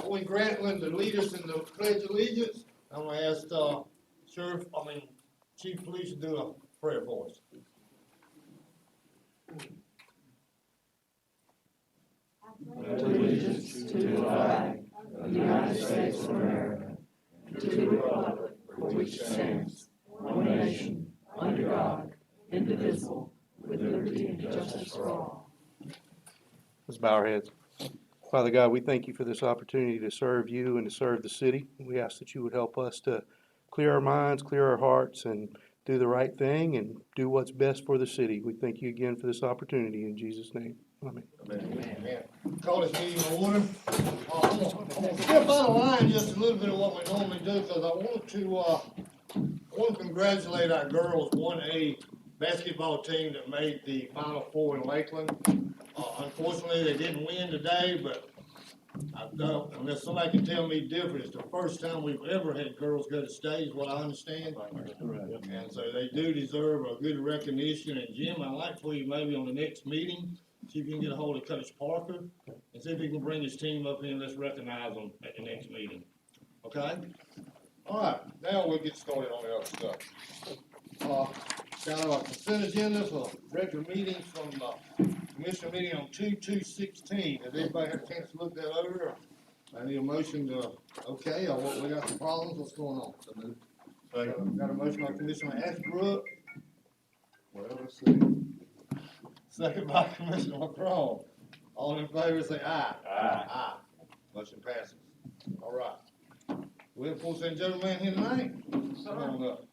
Owen Grantland to lead us in the Pledge of Allegiance. I'm gonna ask, Chief Police to do a prayer for us. Pledge allegiance to the flag of the United States of America, and to the republic for which it stands, one nation, under God, indivisible, with liberty and justice for all. Let's bow our heads. Father God, we thank you for this opportunity to serve you and to serve the city. We ask that you would help us to clear our minds, clear our hearts, and do the right thing and do what's best for the city. We thank you again for this opportunity in Jesus' name. Amen. Amen. Call this meeting to order. I'm gonna skip out of line just a little bit of what we normally do because I want to congratulate our girls 1A basketball team that made the Final Four in Lakeland. Unfortunately, they didn't win today, but unless somebody can tell me different, it's the first time we've ever had girls go to state, is what I understand. And so they do deserve a good recognition. And Jim, I'd like for you maybe on the next meeting, see if you can get a hold of Coach Parker and see if he can bring his team up here and let's recognize them at the next meeting. Okay? All right, now we'll get started on the other stuff. Got our consent agenda for regular meetings from the commissioner meeting on 2/2/16. Has anybody had a chance to look that over? I need a motion to, okay, or what, we got some problems, what's going on? Got a motion by Commissioner Ashbrook. Well, let's see. Second by Commissioner McCrone. All in favor say aye. Aye. Aye. Motion passes. All right. We have full St. Joe man here tonight? Come on up.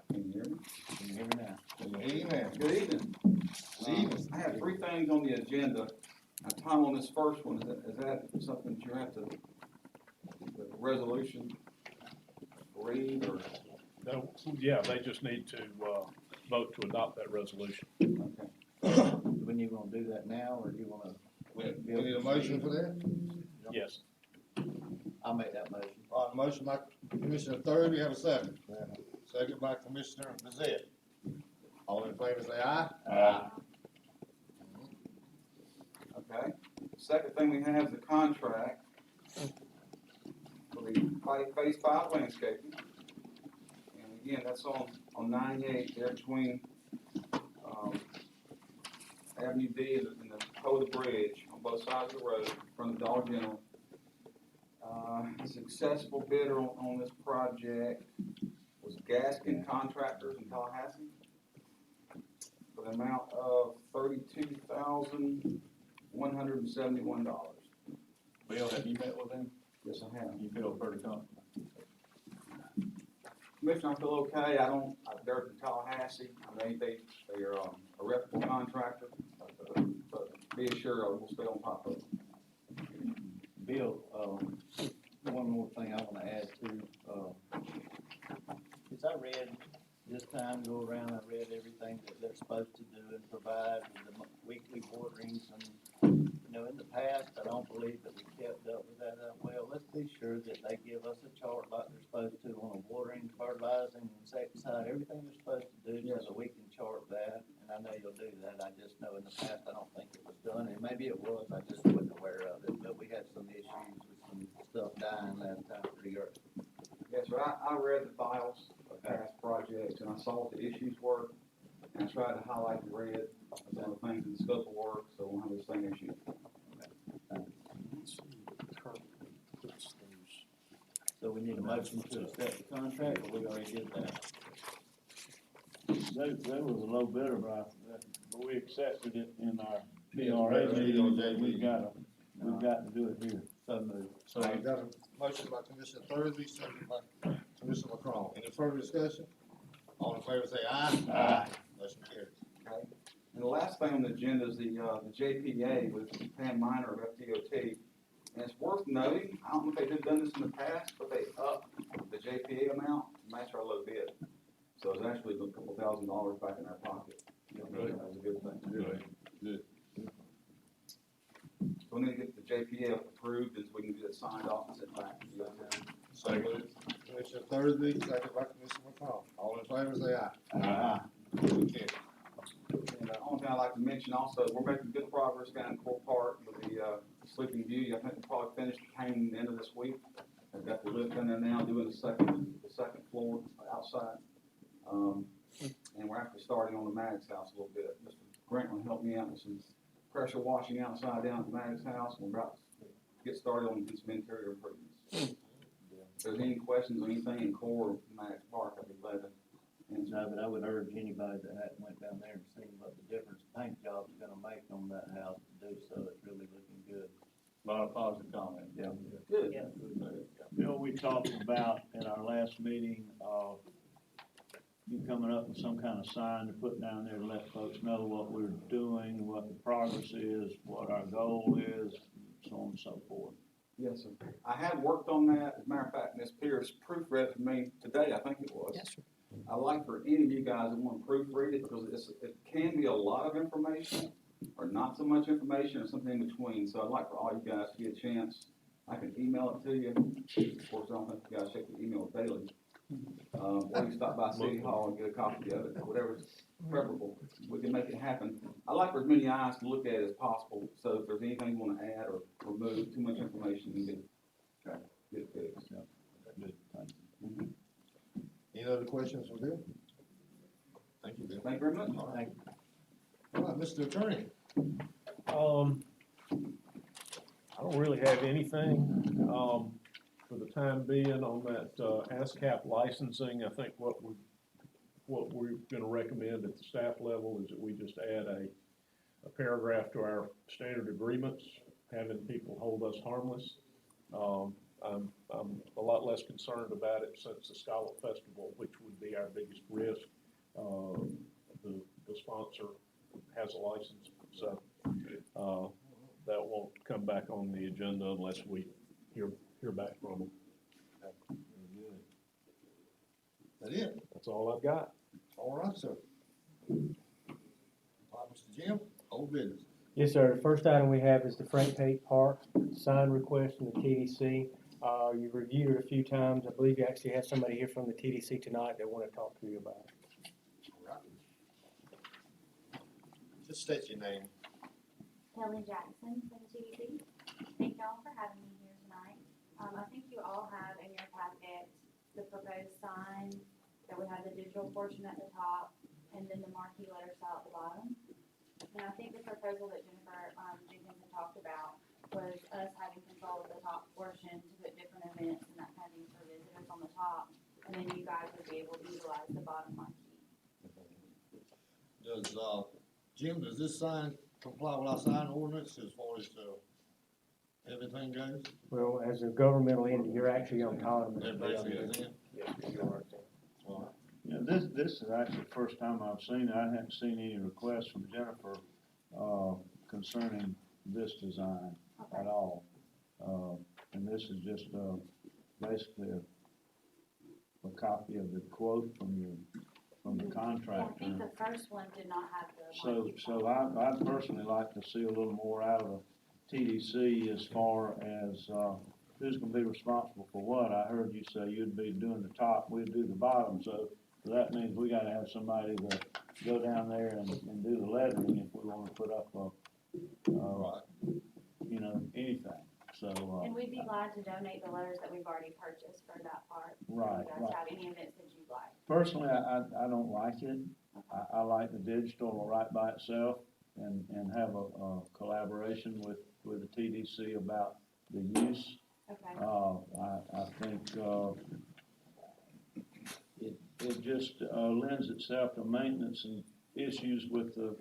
Can you hear me now? Amen. Good evening. I have three things on the agenda. Tom, on this first one, is that something that you have to, the resolution read or? No, yeah, they just need to, vote to adopt that resolution. Okay. When you gonna do that now, or do you wanna? We need a motion for that? Yes. I'll make that motion. All right, motion by Commissioner Third, we have a second. Second by Commissioner Bezet. All in favor say aye. Aye. Okay. Second thing we have is the contract for the phase 5 landscaping. And again, that's on 98 there between, Avenue D and the Coda Bridge on both sides of the road from the Dollar General. Successful bidder on this project was Gaskin Contractors in Tallahassee for the amount of $32,171. Bill, have you met with them? Yes, I have. You feel pretty comfortable? Commissioner, I feel okay. They're from Tallahassee. I mean, they are a reputable contractor, but be assured we'll stay on top of it. Bill, one more thing I wanna add to, is I read, this time go around, I read everything that they're supposed to do and provide with the weekly waterings and, in the past, I don't believe that we kept up with that well. Let's be sure that they give us a chart like they're supposed to on watering, fertilizing, insecticide, everything they're supposed to do, so that we can chart that, and I know you'll do that. I just know in the past, I don't think it was done, and maybe it was, I just wasn't aware of it, but we had some issues with some stuff dying last time pretty early. Yes, sir. I read the files of past projects and I saw what the issues were, and I tried to highlight the red, some of the things in the scope of work, so we won't have the same issue. So we need a motion to accept the contract, or we already did that? That was a low bidder, but we accepted it in our Yeah, PRA meeting. JV. We've got to do it here. So moved. So we got a motion by Commissioner Thursby, second by Commissioner McCrone. Any further discussion? All in favor say aye. Aye. Motion carries. Okay. And the last thing on the agenda is the JPA with Pam Miner of FDOT. And it's worth noting, I don't know if they've done this in the past, but they upped the JPA amount to match our low bid. So it's actually a couple $1,000 back in our pocket. That was a good thing. Good. So we need to get the JPA approved, and so we can get it signed off and sent back to you. So moved. Commissioner Thursby, second by Commissioner McCrone. All in favor say aye. Aye. Motion carried. And the only thing I'd like to mention also, we're making good progress down in Core Park with the Sleeping Beauty. I think we'll probably finish the painting the end of this week. I've got the lift in there now, doing the second floor outside. And we're actually starting on the Mag's house a little bit. Mr. Grantland helped me out with some pressure washing outside down at Mag's house. We're about to get started on some interior improvements. If there's any questions or anything in Core or Mag's Park, I'd be glad to answer. No, but I would urge anybody that hadn't went down there and seen what the difference paint job's gonna make on that house to do so. It's really looking good. A lot of positive comments. Yeah. Good. Yeah. Bill, we talked about in our last meeting, you coming up with some kind of sign to put down there to let folks know what we're doing, what the progress is, what our goal is, so on and so forth. Yes, sir. I have worked on that. As a matter of fact, Ms. Pierce proofread for me today, I think it was. Yes, sir. I'd like for any of you guys that want to proofread it, because it can be a lot of information, or not so much information, or something in between. So I'd like for all you guys to get a chance. I can email it to you. Of course, I don't think you guys check the email daily. Or you can stop by City Hall and get a copy of it, whatever's preferable. We can make it happen. I'd like for as many eyes to look at it as possible, so if there's anything you want to add or remove, too much information, you can get it fixed. Good, thank you. Any other questions for Bill? Thank you, Bill. Thank you very much. All right. All right, Mr. Attorney. I don't really have anything, for the time being on that, ASCAP licensing. I think what we're gonna recommend at the staff level is that we just add a paragraph to our standard agreements, having people hold us harmless. I'm a lot less concerned about it since the Scallop Festival, which would be our biggest risk. The sponsor has a license, so, that won't come back on the agenda unless we hear back from them. That it? That's all I've got. All right, sir. All right, Mr. Jim, old business. Yes, sir. The first item we have is the Frank Pate Park sign request from the TDC. You've reviewed it a few times. I believe you actually have somebody here from the TDC tonight that want to talk to you about it. All right. Just state your name. Kelly Jackson from the TDC. Thank y'all for having me here tonight. I think you all have in your packet the proposed sign that would have the digital portion at the top and then the marquee letter style at the bottom. And I think the proposal that Jennifer Jenkins had talked about was us having control of the top portion to put different events and that kind of thing for visitors on the top, and then you guys would be able to utilize the bottom marquee. Does, Jim, does this sign comply with our sign ordinance as far as, everything goes? Well, as a governmental entity, you're actually autonomous. That basically is it? Yes, you are. All Yeah, this is actually the first time I've seen it. I hadn't seen any requests from Jennifer, concerning this design Okay. at all. And this is just, basically a copy of the quote from the Yeah, I contractor. think the first one did not have the So, marquee. so I'd personally like to see a little more out of the TDC as far as, who's gonna be responsible for what. I heard you say you'd be doing the top, we'd do the bottom, so that means we gotta have somebody to go down there and do the lettering if we wanna put up right. you know, anything, so, And we'd be glad to donate the letters that we've already purchased for that part. Right, If you right. guys have any events that you'd like. Personally, I don't like it. I like the digital right by itself and have a collaboration with the TDC about the use. Okay. I think, it just, lends itself to maintenance and issues with the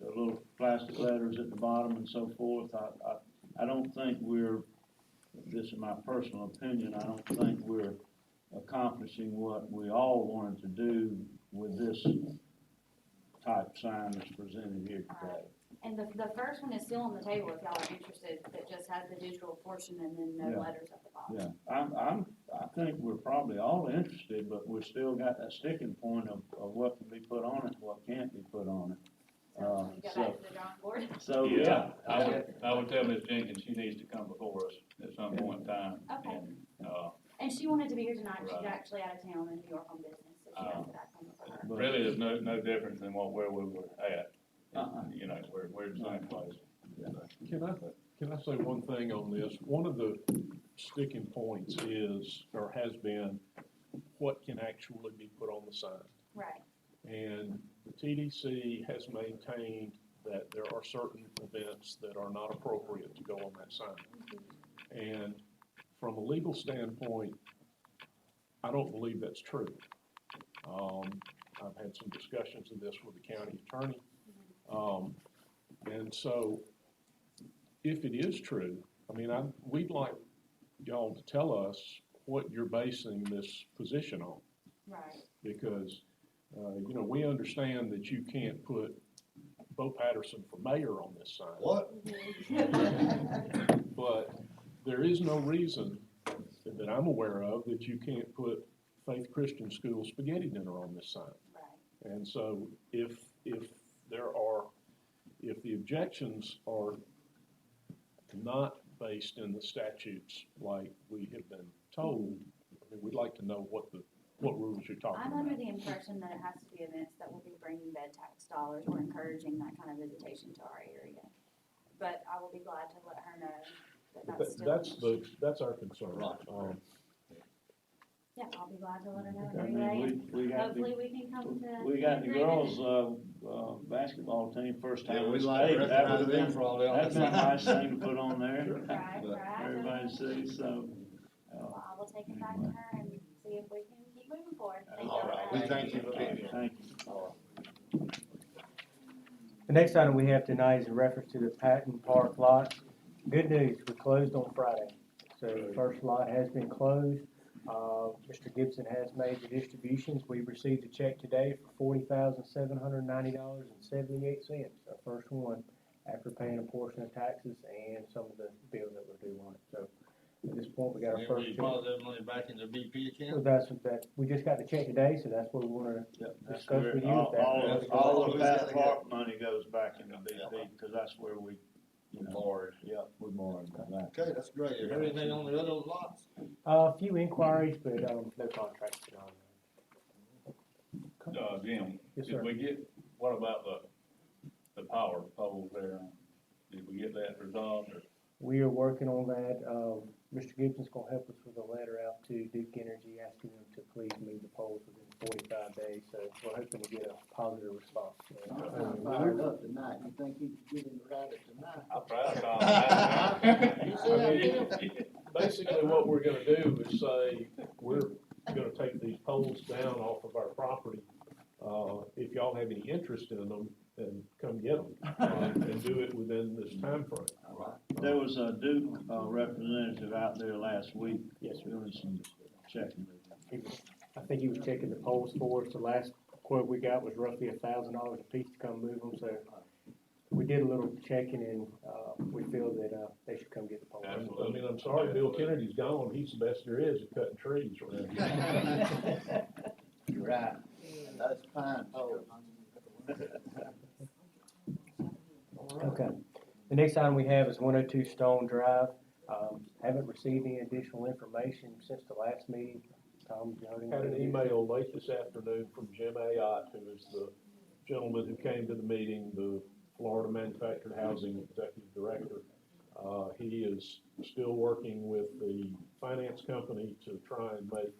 little plastic letters at the bottom and so forth. I don't think this is my personal opinion, I don't think we're accomplishing what we all wanted to do with this type sign that's presented here today. And the first one is still on the table if y'all are interested, that just has the digital portion and then no Yeah. letters at the bottom. Yeah, I think we're probably all interested, but we've still got that sticking point of what can be put on it and what can't be put on it. So you go so- back to the drawing board. So, Yeah, I would tell Ms. Jenkins she needs to come before us at some point in time. Okay. And, And she wanted to be here tonight. She's Right. actually out of town in New York on business, so she has to back home for her. But- really is no difference than where we were at. Uh-uh. You know, we're in the same place. Can I say one thing on this? One of the sticking points is, or has been, what can actually be put on the sign? Right. And the TDC has maintained that there are certain events that are not appropriate to go on that sign. And from a legal standpoint, I don't believe that's true. I've had some discussions of this with the county attorney. And so, if it is true, I mean, we'd like y'all to tell us what you're basing this position on. Right. Because, you know, we understand that you can't put Bo Patterson for mayor on this sign. What? But there is no reason that I'm aware of that you can't put Faith Christian School spaghetti dinner on this sign. Right. And so if the objections are not based in the statutes like we have been told, I mean, we'd like to know what rules you're talking I'm about. under the impression that it has to be events that will be bringing bed tax dollars or encouraging that kind of visitation to our area. But I will be glad to let her know that that's still. That's our concern. Right. Yeah, I'll be glad to let her know I anyway. mean, we got Hopefully the, we can come to. we got the an agreement. girls, basketball team, first time Yeah, in we'd the like to state. That recognize would've them been, for all that. that'd been a nice thing to put on there. Right, But right. everybody sees, so. Well, I will take it back to her and see if we can keep moving forward. Thank All y'all right, for we having thank me. you for being here. Thank you. The next item we have tonight is in reference to the Patton Park lot. Good news, we closed on Friday. So the first lot has been closed. Mr. Gibson has made the distributions. We received a check today for $40,790.78, our first one, after paying a portion of taxes and some of the bills that were due on it. So at this point, we got our first check. that money back in the BP So that's, we just got the check today, so that's what we wanna That's discuss where with you. all, if that- all of Who's that gotta park money goes back in the BP, cause that's where we, you know. Borrowed. Yeah, we borrowed that. Okay, that's great. Is there anything on the other lots? A few inquiries, but, no contracts been on. Jim, Yes, did sir. we get, what about the power poles there? Did we get that resolved or? We are working on that. Mr. Gibson's gonna help us with a letter out to Duke Energy asking them to please move the poles within 45 days. So we're hoping to get a positive response. I'm fired up tonight. You think you could get him right at tonight? I'll try to call that. You see that, Tim? Basically, what we're gonna do is say, we're gonna take these poles down off of our property. If y'all have any interest in them, then come get them, and do it within this timeframe. There was a Duke, representative out there last week. Yes, sir. Doing some checking. I think he was checking the poles for us. The last quote we got was roughly $1,000 a piece to come move them. So we did a little checking and, we feel that, they should come get the poles. I mean, I'm sorry, Bill Kennedy's gone. He's the best there is at cutting trees around here. You're right. That's fine. Oh. Okay. The next item we have is 102 Stone Drive. Haven't received any additional information since the last meeting. Tom, you heard Had an anything? email late this afternoon from Jim Ayotte, who is the gentleman who came to the meeting, the Florida Manufactured Housing Executive Director. He is still working with the finance company to try and make,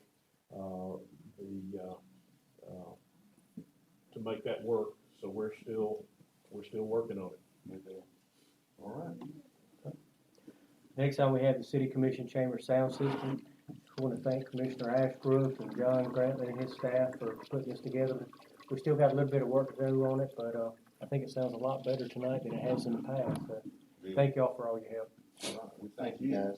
to make that work. So we're still working on it. All right. Next item we have the City Commission Chamber Sound System. Just want to thank Commissioner Ashbrook and John Grantley and his staff for putting this together. We still got a little bit of work to do on it, but, I think it sounds a lot better tonight than it has in the past. So thank y'all for all your help. Thank you, guys.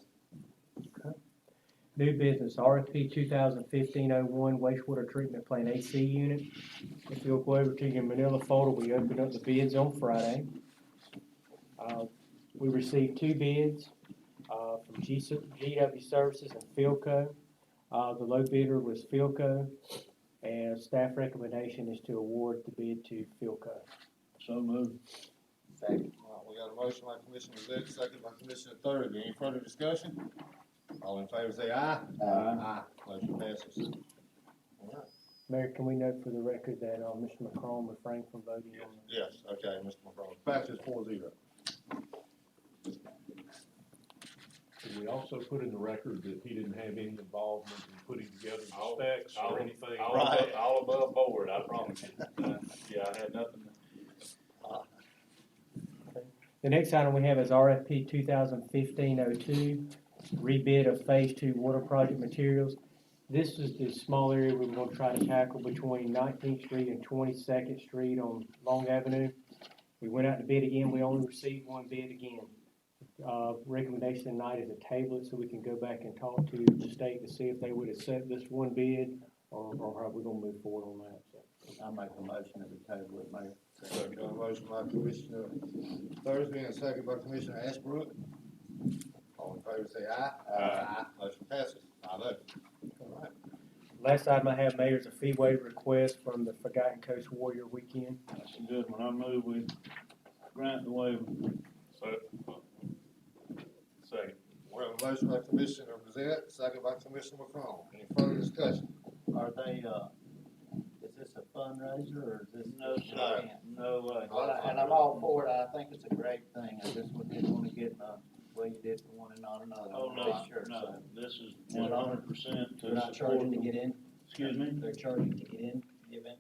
New business, RFP 2015-01 wastewater treatment plant AC unit. If you'll go over to your manila folder, we opened up the bids on Friday. We received 2 bids, from GW Services and Philco. The low bidder was Philco, and staff recommendation is to award the bid to Philco. So moved. Second. All right, we got a motion by Commissioner Rivera, second by Commissioner Third. Any further discussion? All in favor say aye. Aye. Motion passes. All right. Mayor, can we note for the record that, Mr. McCrone refrained from voting on the Yes, okay, Mr. McCrone, passes 4-0. Did we also put in the record that he didn't have any involvement in putting together the All- specs all- or anything? All above board, I promise you. Yeah, I had nothing. The next item we have is RFP 2015-02, rebid of Phase 2 water project materials. This is the small area we're gonna try to tackle between 19th Street and 22nd Street on Long Avenue. We went out to bid again, we only received one bid again. Recommendation tonight is to table it so we can go back and talk to the state to see if they would accept this one bid, or how we gonna move forward on that, so. I make a motion that we table it, Mayor. Got a motion by Commissioner Thursby and a second by Commissioner Ashbrook. All in favor say aye. Aye. Motion passes, 5-0. All right. Last item I have, Mayor, is a fee waiver request from the Forgotten Coast Warrior Weekend. That's a good one. I move we grant the waiver. So, second. We have a motion by Commissioner Brazil, second by Commissioner McCrone. Any further discussion? Are they, is this a fundraiser or is this? No, just an sir. event? No way. Not a And I'm all for it. I think it's a great thing. I just didn't want to get, well, you did for one and not another. Oh, I'm no, pretty sure, no, so. this is 100% to They're not support charging to the- get in? Excuse me? They're charging to get in the event?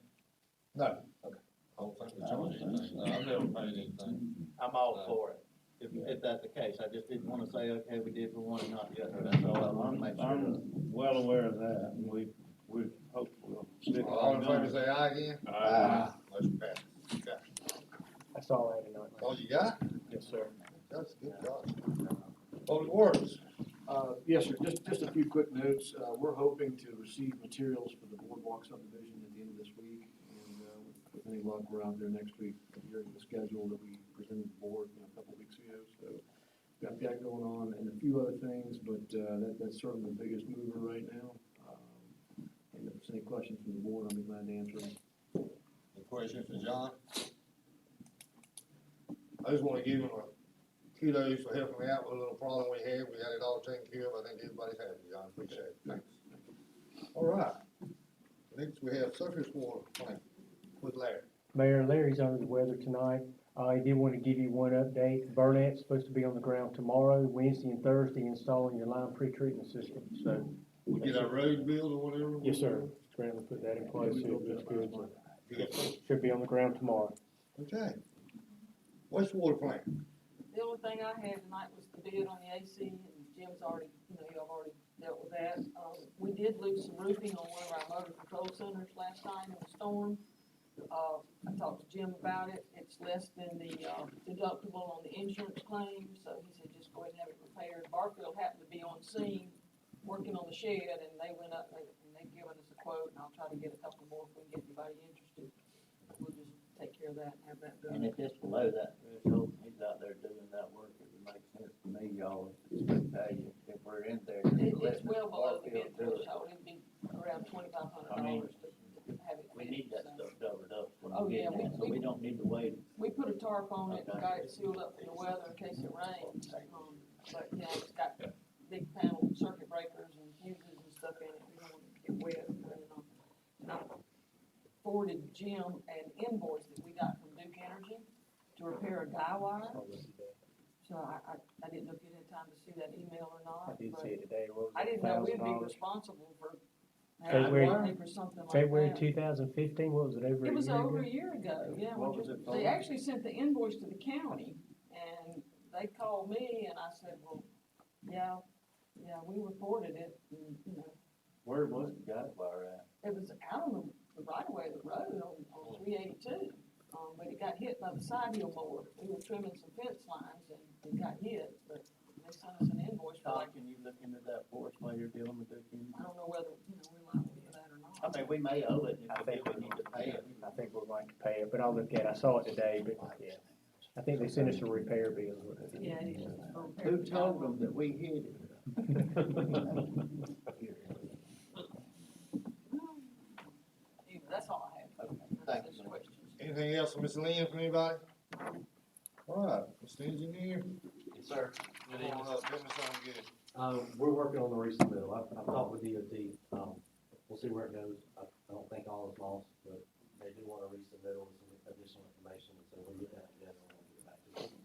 No. Okay. I don't think we charge anything. I've never paid anything. I'm all for it, if that's the case. I just didn't want to say, okay, we did for one and not the other. That's all I want to make sure. I'm well aware of that, and we hope we'll stick with All in our favor guns. say aye again. Aye. Motion passes. Okay. That's all I had tonight. Mayor. All you got? Yes, sir. That's good, God. Public Works. Yes, sir, just a few quick notes. We're hoping to receive materials for the boardwalk subdivision at the end of this week. And, with any luck, we're out there next week adhering to the schedule that we presented to the board, a couple weeks ago. So got that going on and a few other things, but, that's certainly the biggest mover right now. And if there's any questions from the board, I'll be glad to answer them. Any questions for John? I just wanna give him a kudos for helping me out with a little problem we had. We had it all taken care of. I think everybody's happy, John. Appreciate it. Thanks. All right. Next, we have surface water plant with Larry. Mayor, Larry's under the weather tonight. I did want to give you one update. Burnett's supposed to be on the ground tomorrow, Wednesday and Thursday, installing your lime pre-treatment system, so. We get our road bill or whatever? Yes, sir. Scramble to put that in place, so it looks good. So Good. should be on the ground tomorrow. Okay. Wastewater plant. The only thing I had tonight was the bid on the AC, and Jim's already, y'all already dealt with that. We did lose some roofing on one of our motor control centers last night in the storm. I talked to Jim about it, it's less than the, deductible on the insurance claim, so he said just go ahead and have it repaired. Barfield happened to be on scene, working on the shed, and they went up, and they've given us a quote, and I'll try to get a couple more if we can get anybody interested. We'll just take care of that and have that done. And if it's below that threshold, he's out there doing that work, it would make sense to me, y'all, if we're in there. It's well below the bid threshold, it'd be around $2,500 to have it. We need that stuff covered up when Oh, we yeah, get there, so we don't need to wait. We put a tarp on it, and Okay. got it sealed up for the weather in case it rains. But, it's got big panel circuit breakers and fuses and stuff in it, we don't want it to get wet. And I forwarded Jim an invoice that we got from Duke Energy to repair a guy wire. So I didn't know if you had time to see that email or not. I did but see it today. What was I it, didn't know we'd be $1,000? responsible for February- having to pay for something like that. February 2015, what was it, over a year It was ago? over a year ago, yeah. What we was just- it for? They actually sent the invoice to the county, and they called me, and I said, well, yeah, we reported it, and, Where was the guy wire at? it was out on the right of way of the road on 382. But it got hit by the side hill mower. We were trimming some fence lines, and it got hit, but they sent us an invoice for Todd, like, can you look into that for us while you're dealing with Duke Energy? I don't know whether, we're liable for that or I not. mean, we may owe it, and I if we think do, we need to pay it. I think we're going to pay it, but I'll look at it. I saw it today, but yeah. I think they sent us a repair bill. Yeah, it is. for repair. Who told them that we hid it? That's all I have. Okay, That's thank you. questions. Anything else from Mr. Lynn from anybody? All right, Mr. Engineer. Yes, sir. Good Come evening. on up, give me something good. We're working on the resubmittal. I've talked with DOT. We'll see where it goes. I I don't think all is lost, but they do want to resubmit with some additional information, so we'll get that together and we'll get back to them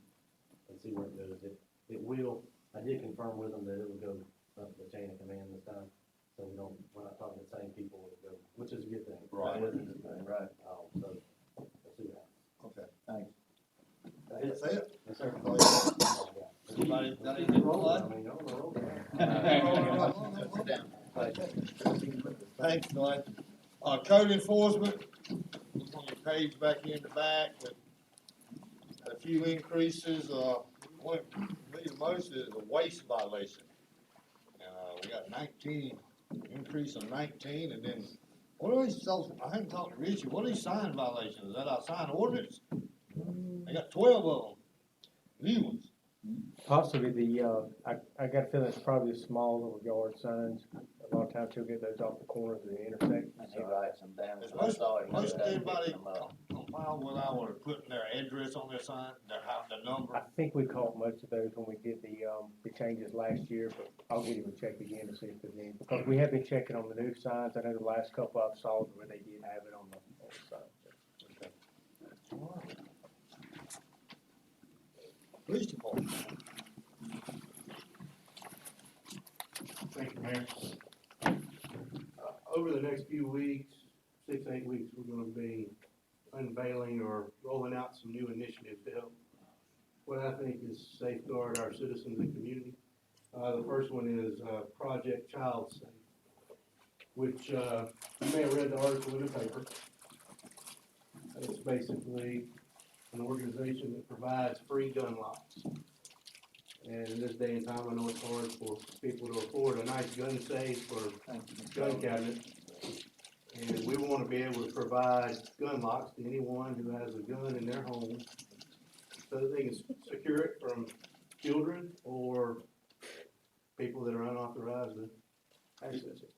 and see where it goes. It will, I did confirm with them that it will go up the chain of command this time, so we're not talking the same people, it'll go, which is a good thing. Right. Right. So, we'll see what happens. Okay. Thanks. That's it? Yes, sir. Oh, yeah. Anybody got anything to I plug? mean, you're on the road. Sit down. Thanks, Dwight. Code enforcement, on your page back here in the back, but had a few increases, one, maybe the most is a waste violation. We got 19, increase of 19, and then, what are these, I haven't talked to Richie, what are these sign violations? Is that our sign ordinance? They got 12 of them, new ones. Possibly I got a feeling it's probably the small little yard signs. A lot of times you'll get those off the corners of the intersection. And he writes them down. Is so I saw him most today, everybody pick them up. compile with our putting their address on their sign, the number? I think we caught most of those when we did the changes last year, but I'll give him a check again to see if there's any. Because we have been checking on the new signs. I know the last couple I've saw where they did have it on the sign. Police department. Thank you, Mayor. Over the next few weeks, 6, 8 weeks, we're gonna be unveiling or rolling out some new initiatives to help what I think is safeguard our citizens and community. The first one is, Project Child Safe, which, you may have read the article in the paper. It's basically an organization that provides free gun locks. And in this day and time, I know it's hard for people to afford a nice gun safe or gun cabinet. And we want to be able to provide gun locks to anyone who has a gun in their home so that they can secure it from children or people that are unauthorized to access it.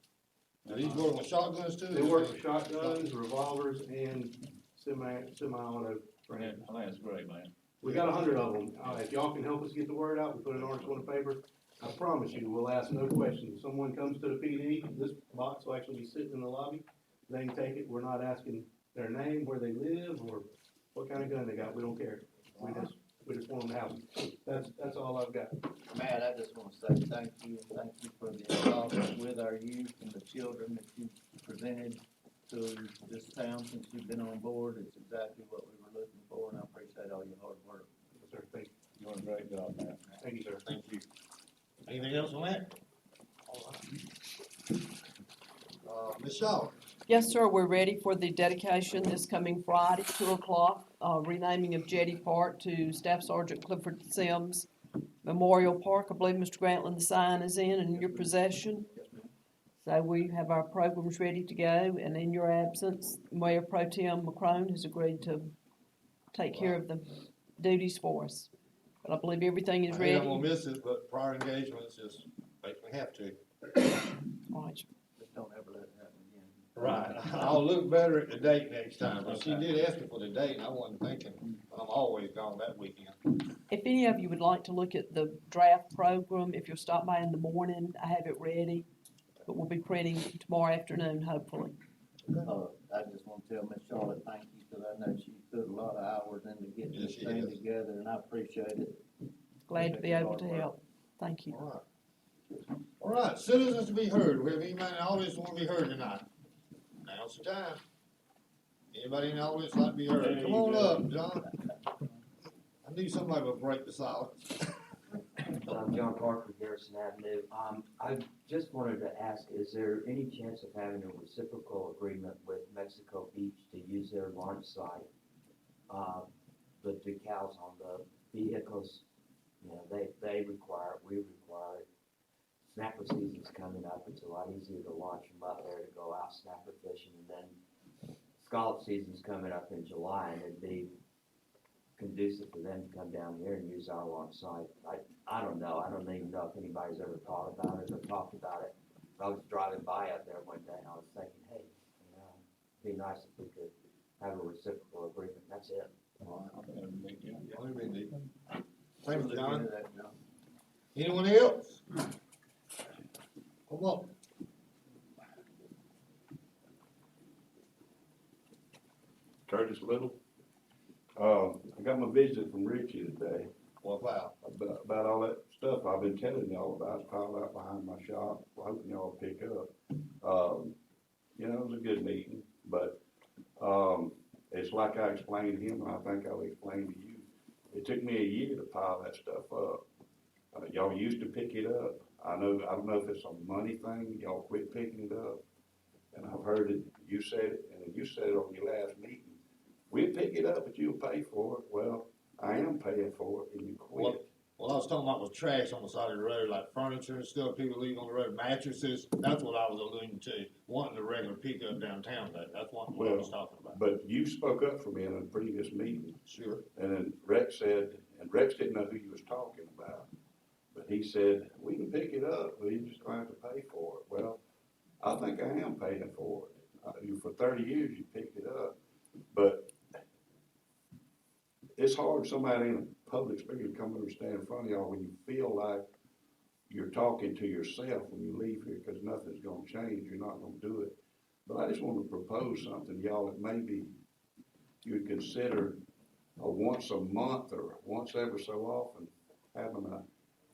Now, these work with shotguns too? They work with shotguns, revolvers, and semi-auto. I think that's great, man. We got 100 of them. If y'all can help us get the word out, we put an article in the paper. I promise you, we'll ask no questions. If someone comes to the PD, this box will actually be sitting in the lobby. They can take it. We're not asking their name, where they live, or what kind of gun they got. We don't care. We just want them to have them. That's all I've got. Matt, I just wanna say thank you, and thank you for the involvement with our youth and the children that you presented to this town since you've been on board. It's exactly what we were looking for, and I appreciate all your hard work. Yes, sir. Thank you. You're doing a great job, man. Thank you, sir. Thank you. Anything else on that? Ms. Shaw? Yes, sir, we're ready for the dedication this coming Friday, 2 o'clock, renaming of Jetty Park to Staff Sergeant Clifford Sims Memorial Park. I believe Mr. Grantland, the sign is in your possession. So we have our programs ready to go, and in your absence, Mayor Pro Tem McCrone has agreed to take care of the duties for us. But I believe everything is I hate I'm ready. gonna miss it, but prior engagements just make me have to. All right. Just don't ever let it happen again. Right. I'll look better at the date next time, but she did ask me for the date, and I wasn't thinking, I'm always gone that weekend. If any of you would like to look at the draft program, if you'll stop by in the morning, I have it ready. But we'll be printing tomorrow afternoon, hopefully. I just wanna tell Miss Charlotte, thank you, cause I know she put a lot of hours into getting Yes, this she thing has. together, and I appreciate it. Glad to be able to help. Thank you. All right. All right, citizens to be heard. We have anybody in the audience want to be heard tonight? Now's the time. Anybody in the audience like to be heard? Come on up, John. I knew somebody would break the silence. I'm John Parker, Garrison Avenue. I just wanted to ask, is there any chance of having a reciprocal agreement with Mexico Beach to use their launch site? The decals on the vehicles, you know, they require it, we require it. Snapper season's coming up, it's a lot easier to launch them up there to go out snapper fishing, and then scallop season's coming up in July, and it'd be conducive for them to come down here and use our launch site. I don't know, I don't even know if anybody's ever thought about it or talked about it. I was driving by up there one day and I was thinking, hey, you know, it'd be nice if we could have a reciprocal agreement, that's it. Only been deep. Thank you, Look John. into that, John. Anyone else? Come on. Curtis Little. I got my visit from Richie today What about? about all that stuff I've been telling y'all about. It's piled out behind my shop. Well, hoping y'all pick up. You know, it was a good meeting, but, it's like I explained to him, and I think I'll explain to you. It took me a year to pile that stuff up. Y'all used to pick it up. I don't know if it's a money thing. Y'all quit picking it up. And I've heard it, you said it, and you said it on your last meeting. We'll pick it up, but you'll pay for it. Well, I am paying for it, and you quit. Well, I was talking about was trash on the side of the road, like furniture and stuff people leave on the road, mattresses. That's what I was alluding to, wanting the regular pickup downtown, that's what I was talking about. But you spoke up for me in a previous meeting. Sure. And then Rex said, and Rex didn't know who you was talking about, but he said, we can pick it up, but you just gonna have to pay for it. Well, I think I am paying for it. For 30 years, you picked it up, but it's hard for somebody in a public speaker to come over and stand in front of y'all when you feel like you're talking to yourself when you leave here, because nothing's gonna change, you're not gonna do it. But I just want to propose something, y'all, that maybe you would consider a once a month or once every so often having an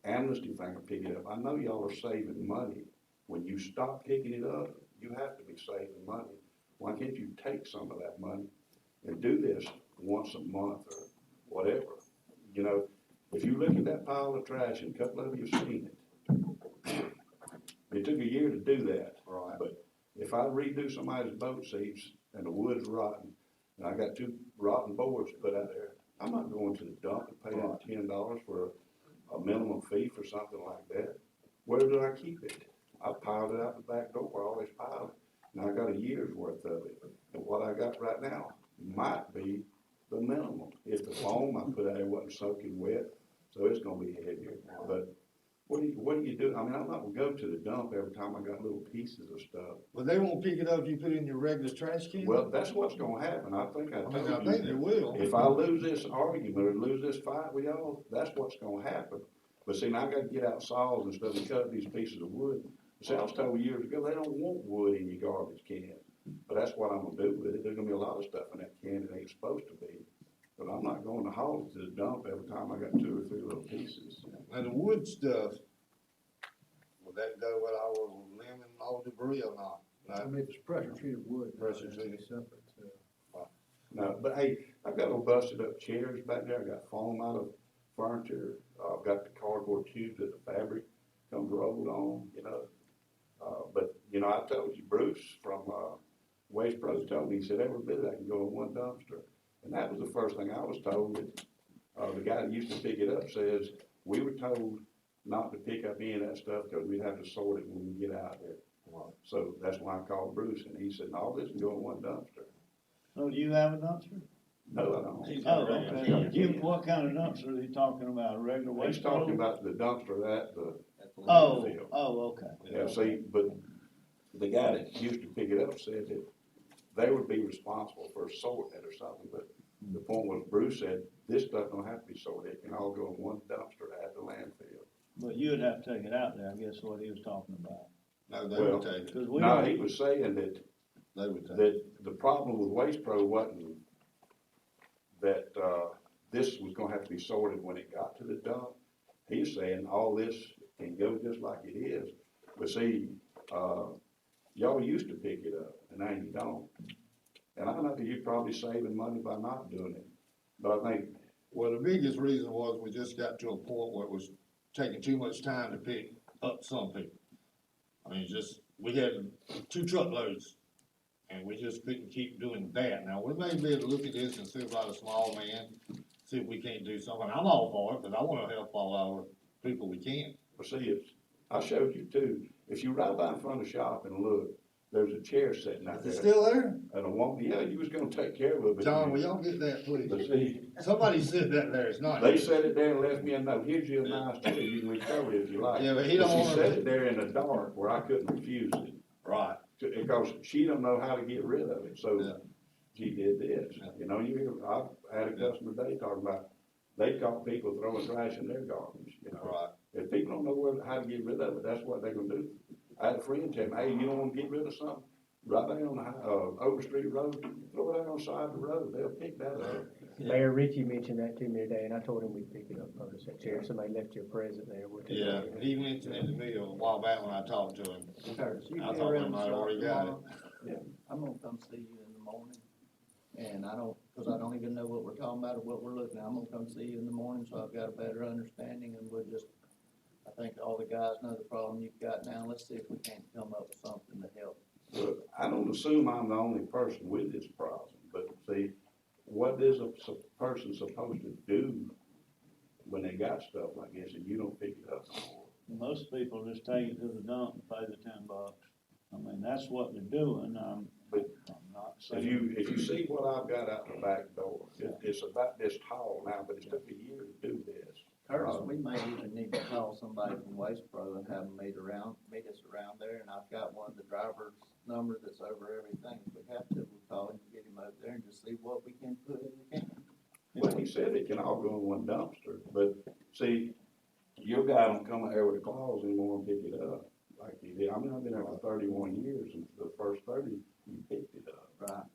amnesty thing to pick it up. I know y'all are saving money. When you stop picking it up, you have to be saving money. Why can't you take some of that money and do this once a month or whatever? You know, if you look at that pile of trash, and a couple of you have seen it, it took a year to do that. Right. But if I redo somebody's boat seats and the wood's rotten, and I got 2 rotten boards to put out there, I'm not going to the dump and paying $10 for a minimum fee for something like that. Where do I keep it? I piled it out the back door where I always pile it. And I got a year's worth of it. And what I got right now might be the minimum. If the foam I put out there wasn't soaking wet, so it's gonna be heavier. But what do you do? I mean, I'm not gonna go to the dump every time I got little pieces of stuff. But they won't pick it up if you put it in your regular trash can? Well, that's what's gonna happen. I think I told you. I think they will. If I lose this argument or lose this fight with y'all, that's what's gonna happen. But see, now I gotta get out saws and stuff and cut these pieces of wood. See, I was told years ago, they don't want wood in your garbage can. But that's what I'm gonna do with it. There's gonna be a lot of stuff in that can that ain't supposed to be. But I'm not going to haul it to the dump every time I got 2 or 3 little pieces. Now, the wood stuff, would that go with our lemon, all debris or not? I mean, if it's pressure treated wood. Pressure treated. Separate, No, but hey, I've got little busted up chairs back there. I got foam out of furniture. I've got the cardboard tubes that the fabric comes rolled on, you know. But, you know, I told you, Bruce from Waste Pros told me, he said, every bit of that can go in one dumpster. And that was the first thing I was told. That the guy that used to pick it up says, we were told not to pick up any of that stuff because we'd have to sort it when we get out there. So that's why I called Bruce, and he said, all this can go in one dumpster. So do you have a dumpster? No, I don't. Oh, okay. What kind of dumpster are you talking about, a regular waste? He's talking about the dumpster at the Oh, landfill. okay. Yeah, see, but the guy that used to pick it up said that they would be responsible for sorting it or something, but the point was, Bruce said, this stuff don't have to be sorted, it can all go in one dumpster at the landfill. But you'd have to take it out there, I guess, what he was talking about. No, they would take it. 'Cause we No, don't- he was saying that, They would take it. that the problem with Waste Pro wasn't that, this was gonna have to be sorted when it got to the dump. He's saying all this can go just like it is, but see, y'all used to pick it up, and now you don't. And I know that you're probably saving money by not doing it, but I think, Well, the biggest reason was we just got to a point where it was taking too much time to pick up some people. I mean, we had 2 truckloads, and we just couldn't keep doing that. Now, we may be able to look at this and see about a small man, see if we can't do something. I'm all for it, because I wanna help all our people we can. well, see, I showed you too, if you ride by in front of the shop and look, there's a chair sitting out Is there. it still there? And a woman, yeah, you was gonna take care of it, but. John, will y'all get that, But please? see, Somebody said that there, it's not. they set it there and left me a note, here's your nice chair, you can recover it if you like. Yeah, but he don't She wanna- set it there in the dark where I couldn't refuse it, Right. because she don't know how to get rid of it, Yeah. so she did this. Yeah. You know, I've had a customer today talking about, they caught people throwing trash in their garbage, you know. Right. If people don't know how to get rid of it, that's what they're gonna do. I had a friend tell me, hey, you don't wanna get rid of something? right there on the, Overstreet Road, throw it out on the side of the road, they'll pick that up. Mayor Ritchie mentioned that to me today, and I told him we'd pick it up first. That chair, somebody left your present there. We'll take Yeah, it. he mentioned it to me a while back when I talked to him. Curtis, you I be thought we around might already got it. tomorrow? I'm gonna come see you in the morning, and cause I don't even know what we're talking about or what we're looking at. I'm gonna come see you in the morning, so I've got a better understanding, and I think all the guys know the problem you've got now. Let's see if we can't come up with something to help. Look, I don't assume I'm the only person with this problem, but see, what is a person supposed to do when they got stuff like this and you don't pick it up no more? Most people just take it to the dump and pay the $10. I mean, that's what they're doing, But I'm not If saying. you see what I've got out the back door, it's about this tall now, but it took a year to do this. Curtis, we may even need to call somebody from Waste Pro and have them meet us around there, and I've got one of the driver's number that's over everything. If we have to, we'll call him, get him over there and just see what we can put in the can. Well, he said it can all go in one dumpster, but see, your guy don't come out there with the claws anymore and pick it up like he did. I mean, I've been there for 31 years, and the first 30, you picked it up. Right.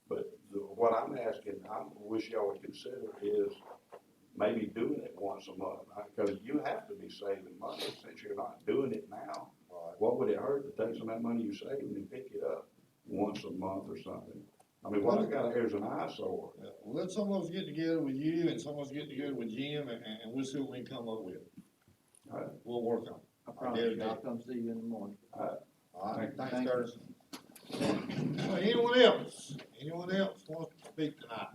But what I'm asking, I wish y'all would consider is maybe doing it once a month, because you have to be saving money since you're not doing it now. What would it hurt to take some of that money you saved and pick it up once a month or something? I mean, what I got here is an eyesore. Yeah, well, let some of us get together with you and some of us get together with Jim and we'll see what we can come up with. All right. We'll work on it. I promise you, I'll come see you in the morning. All right, thanks, Thank you. Curtis. Anyone else? Anyone else want to speak tonight?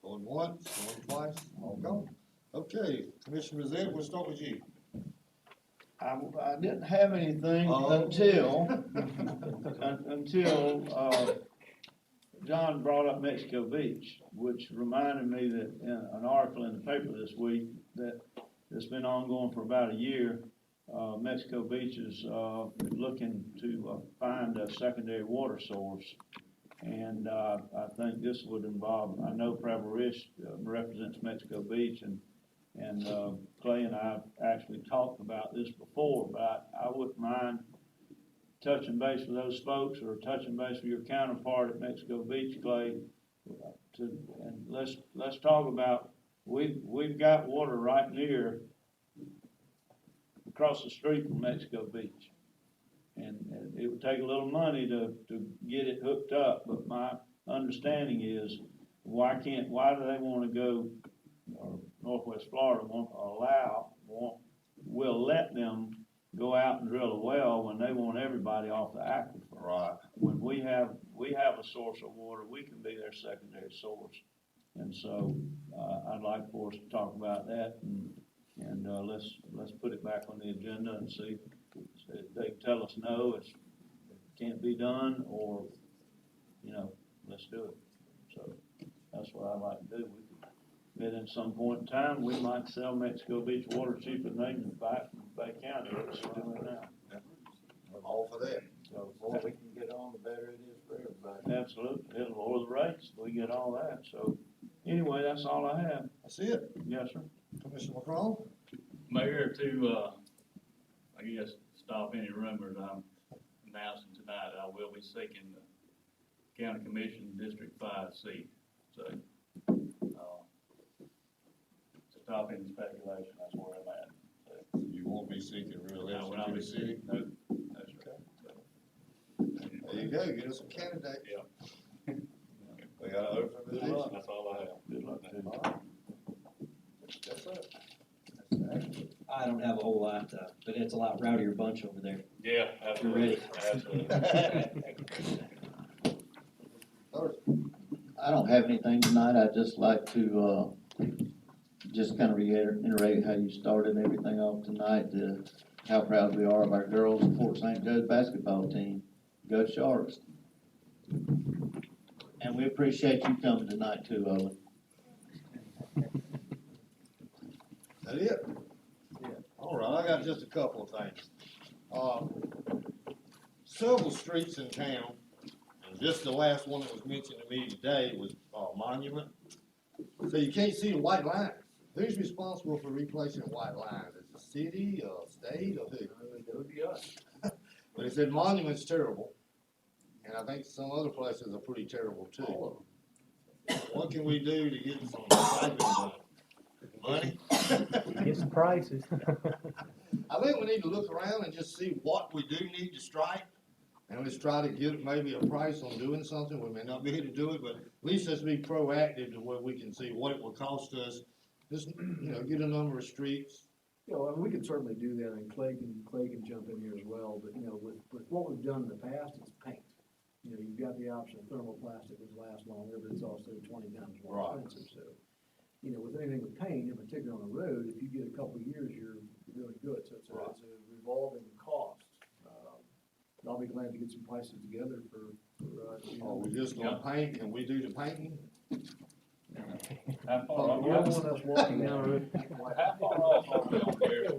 Going once, going twice, all gone. Okay, Commissioner Rosette, we'll start with you. I didn't have anything Oh. until John brought up Mexico Beach, which reminded me that in an article in the paper this week that it's been ongoing for about a year. Mexico Beach is looking to find a secondary water source. And I think this would involve, I know Praber Rich represents Mexico Beach, and Clay and I have actually talked about this before, but I wouldn't mind touching base with those folks or touching base with your counterpart at Mexico Beach, Clay, and let's talk about, we've got water right near, across the street from Mexico Beach. And it would take a little money to get it hooked up, but my understanding is, why do they wanna go, or Northwest Florida will let them go out and drill a well when they want everybody off the aquifer. Right. When we have a source of water, we can be their secondary source. And so, I'd like for us to talk about that, and let's put it back on the agenda and see if they tell us no, it can't be done, or, let's do it. So, that's what I'd like to do. Then at some point in time, we might sell Mexico Beach water cheaper than they can buy from Bay County, which we're doing now. I'm all for that. So, The more we can get on, the better it is for everybody. absolutely, it'll lower the rates, we get all that, so, anyway, that's all I have. That's it. Yes, sir. Commissioner McCrone? Mayor, to, I guess, stop any rumors, I'm announcing tonight, I will be seeking the county commission District 5 seat. So, to stop any speculation, that's where I'm at. So, You won't be seeking I reelection will to not the be city? seeking, no, that's right. So, There you go, get us a candidate. Yeah. We got an open Good position. luck, that's all I have. Good luck to you. All right. Yes, sir. I don't have a whole lot, but it's a lot rowdier bunch over there. Yeah, absolutely. Absolutely. I don't have anything tonight. I'd just like to, just kind of reiterate how you started everything off tonight, how proud we are of our girls at Fort St. Joe's basketball team. Go Sharks. And we appreciate you coming tonight too, Owen. That it? Yeah. All right, I got just a couple of things. Several streets in town, and just the last one that was mentioned to me today was, Monument. So you can't see the white lines. Who's responsible for replacing the white lines? Is it the city, or state, or who? It would be us. But it said Monument's terrible, and I think some other places are pretty terrible too. What can we do to get some striping done? Money? Get some prices. I think we need to look around and just see what we do need to stripe, and let's try to get maybe a price on doing something. We may not be able to do it, but at least let's be proactive to where we can see what it will cost us. Just, get a number of streets. We can certainly do that, and Clay can jump in here as well, but, with what we've done in the past, it's paint. You've got the option of thermoplastic, which lasts longer, but it's also 20 times more expensive, so. With anything with paint, in particular on the road, if you get a couple of years, you're really good, so it's a revolving cost. I'll be glad to get some prices together for. Are we just gonna paint? Can we do the painting? How far off? The other one that's walking down the road. How far off are we on here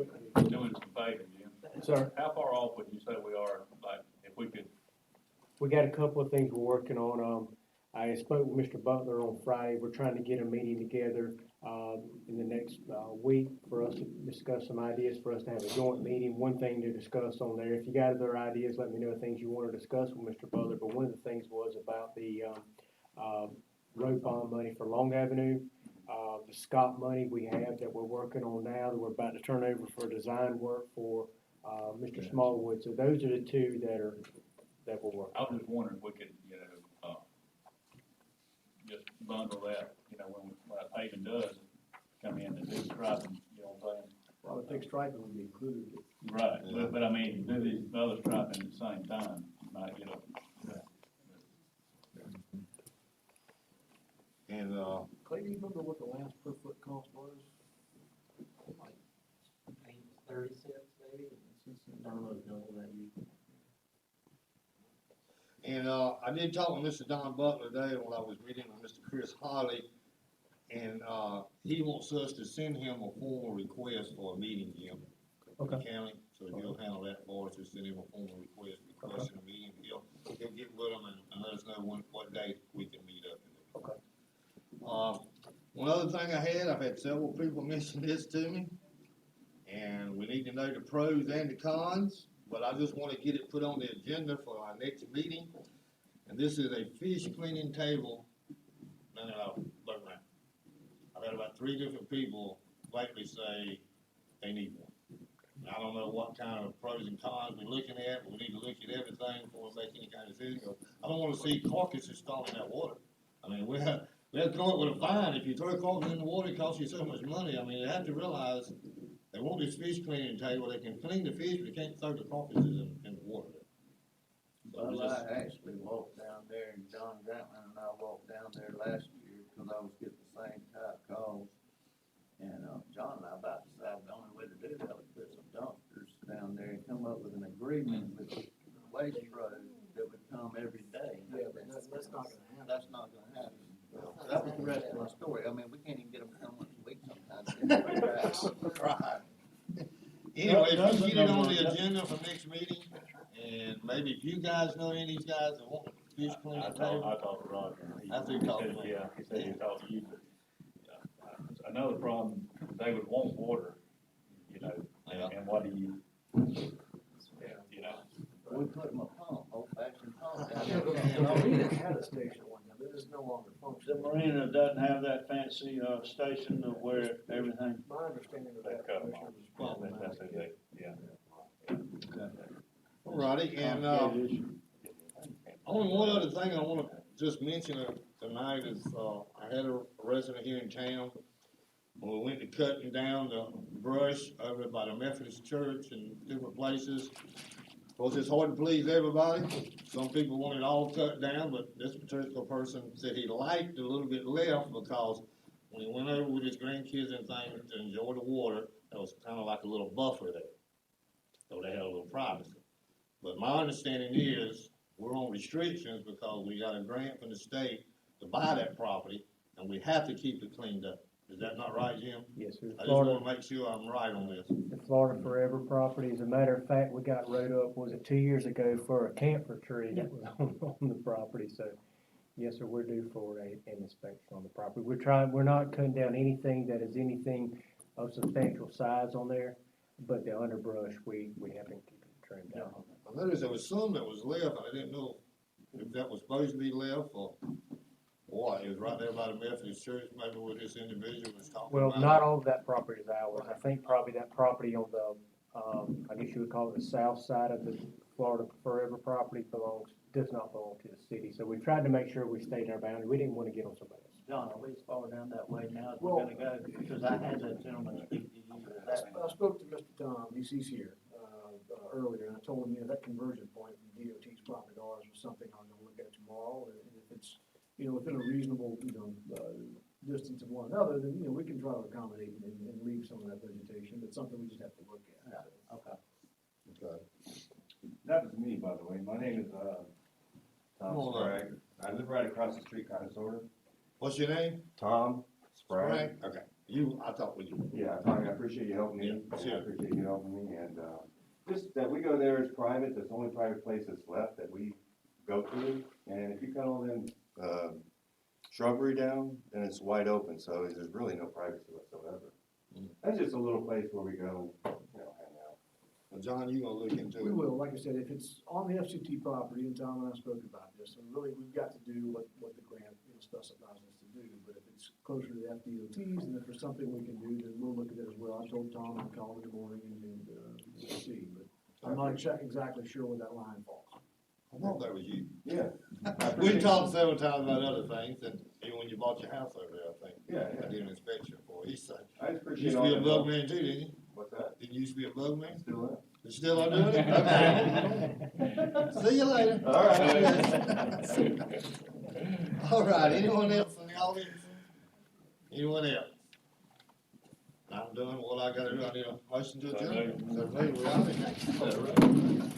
doing some paving, Jim? Sir? How far off would you say we are, like, if we could? We got a couple of things we're working on. I spoke with Mr. Butler on Friday. We're trying to get a meeting together, in the next, week for us to discuss some ideas, for us to have a joint meeting. One thing to discuss on there, if you got other ideas, let me know things you want to discuss with Mr. Butler. But one of the things was about the, road bond money for Long Avenue. The Scott money we have that we're working on now, that we're about to turn over for design work for, Mr. Smallwood. So those are the two that will work. I was just wondering if we could, just bundle that, when paving does come in and do striping, you know what I'm saying? Well, I think striping would be included. Right, but I mean, do these other striping at the same time, might get up. And, Clay, do you remember what the last per foot cost was? Like, 30 cents maybe? I don't know, double that usually. And, I did talk with Mr. Don Butler today when I was meeting with Mr. Chris Holly, and, he wants us to send him a formal request for a meeting, Jim. Okay. The county, so he'll handle that for us, just send him a formal request, requesting a meeting. He'll get with him and let us know what date we can meet up. Okay. One other thing I've had several people mention this to me, and we need to know the pros and the cons, but I just wanna get it put on the agenda for our next meeting. And this is a fish cleaning table. Look, man, I've had about 3 different people lately say they need one. I don't know what kind of pros and cons we're looking at, but we need to look at everything before we make any kind of decision. I don't wanna see carcasses thrown in that water. I mean, we have to come up with a fine. If you throw a carcass in the water, it costs you so much money. I mean, you have to realize they want this fish cleaning table. They can clean the fish, but they can't throw the carcasses in the water. So Well, just- I actually walked down there, and John Grantland and I walked down there last year, because I was getting the same type calls. And, John and I about decided the only way to do that was put some dumpsters down there and come up with an agreement with the waste road that would come every day. Yeah, but that's not gonna happen. That's not gonna happen. That was the rest of my story. I mean, we can't even get them to come once a week sometimes. Right. Anyway, if you get it on the agenda for next meeting, and maybe if you guys know any of these guys that want fish cleaning I table. talked to Roger. After you talked to me. Yeah, he said he talked to you. Another problem, they would want water, Yeah. and what do you, We put them a pump, old-fashioned pump down Yeah, there. but we had a station one time, it is no longer The functioning. marina doesn't have that fancy, station of where everything, My understanding of that, They cut 'em Commissioner, off. was That's problematic. Alrighty, and, only one other thing I wanna just mention tonight is, I had a resident here in town. When we went to cutting down the brush over by the Methodist church and different places. Of course, it's hard to please everybody. Some people want it all cut down, but this particular person said he liked a little bit left because when he went over with his grandkids and things to enjoy the water, there was kinda like a little buffer there. So they had a little privacy. But my understanding is, we're on restrictions because we got a grant from the state to buy that property, and we have to keep it cleaned up. Is that not right, Jim? Yes, sir. I just wanna make sure I'm right on this. The Florida Forever property, as a matter of fact, we got wrote up, was it 2 years ago, for a camphor tree that was on the property, so, yes, sir, we're due for an inspection on the property. We're not cutting down anything that is anything of substantial size on there, but the underbrush, we have been keeping trimmed down. I noticed there was some that was left, I didn't know if that was supposed to be left or what. It was right there by the Methodist church, maybe where this individual was talking Well, about. not all of that property is ours. I think probably that property on the, I guess you would call it the south side of the Florida Forever property does not belong to the city. So we tried to make sure we stayed in our boundary. We didn't want to get on somebody else. John, are we as far down that way now as we're gonna go? Because I had that gentleman speak to you. I spoke to Mr. Tom, he's here, earlier, and I told him, that conversion point from DOT's property to ours was something I'm gonna look at tomorrow, and if it's, within a reasonable, distance of one another, then, we can try to accommodate and leave some of that vegetation, it's something we just have to look at. Okay. Okay. That was me, by the way. My name is, Tom Come on up. Sprague. I live right across the street, kind of, sort of. What's your name? Tom Sprague. Frank? Okay, I talked with you. Yeah, Tommy, I appreciate you helping me. Yeah, I sure. appreciate you helping me, and, just that we go there is private, there's the only private place that's left that we go to, and if you cut all them, shrubbery down, then it's wide open, so there's really no privacy whatsoever. That's just a little place where we go, hang out. Well, John, you gonna look into We it? will, like I said, if it's on the FCT property, and Tom and I spoke about this, and really, we've got to do what the grant, specifies us to do, but if it's closer to the FDOTs, and if there's something we can do, then we'll look at it as well. I told Tom I'd call in the morning and see, but I'm not exactly sure where that line falls. I thought that was you. Yeah. We talked several times about other things, and even when you bought your house over there, I think. Yeah. I did an inspection for you, so. I You appreciate used to all be a that bug help. man too, didn't you? What's that? Didn't you used to be a bug man? Still there? You still are doing it? Okay. See you later. All right. All right, anyone else in the audience? Anyone else? I'm doing what I gotta do. I need a motion to adjourn. So, hey, we are in.